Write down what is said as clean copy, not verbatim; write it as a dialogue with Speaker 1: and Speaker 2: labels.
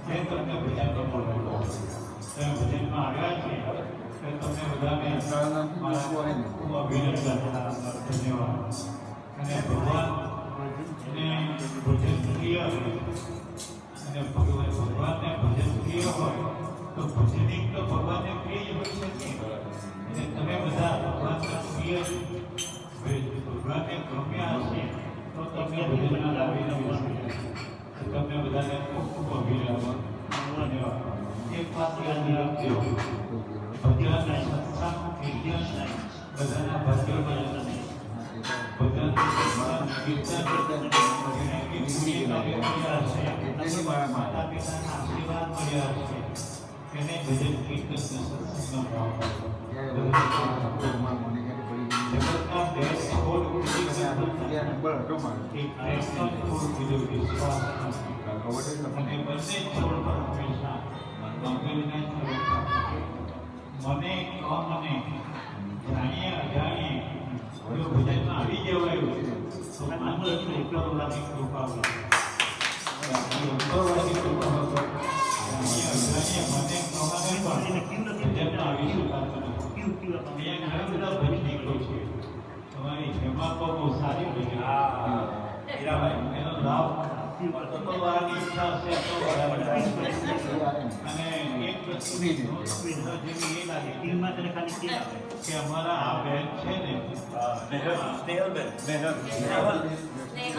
Speaker 1: એ તમને ભજનનો બોલાવો તમે ભજનમાં આવ્યા છે કે તમને બધાને ખૂબ અભિનંદન ધન્યવાદ અને ભગવાનને ભજન પ્રિય અને ભગવાનને ભજન પ્રિય હોય તો ભજનિક તો ભગવાનને પ્રિય જ હોય શકે અને તમે બધા ભગવાનના પ્રિય ભગવાનને ગમ્યા હશે તો તમને ભજનના લાવીને મળશે તમને બધાને ખૂબ ખૂબ અભિનંદન ધન્યવાદ એક વાત યાદ રાખજો ભજન સત્સંગ કીર્તન બધાના ભાગ્ય ભજન ભજન માતા પિતાના આશીર્વાદ મળ્યા હશે એને ભજન કીર્તન સત્સંગનો ભાવ જગતના દેશ છોડ વિશ્વાસ અને બંને છોડ પર હંમેશા મંગલને છોડતા મને અમને જાણીએ અજાણીએ જો ભજનમાં આવી જવાયું તો માત્ર ઉપરવાળાની કૃપા ઉપરવાળાની કૃપા જાણીએ અજાણીએ મને કમાને પણ ભજનમાં આવી શકાતું નથી અહીંયા ઘણા બધા ભજનિકો છે તમારી જેમાં તો બહુ સારી ભજન એનો લાભ ઉપરવાળાની ઈચ્છા હશે તો અને એક વસ્તુ જેવી એ લાગે કે અમારા આ બેન છે ને સ્નેહલબેન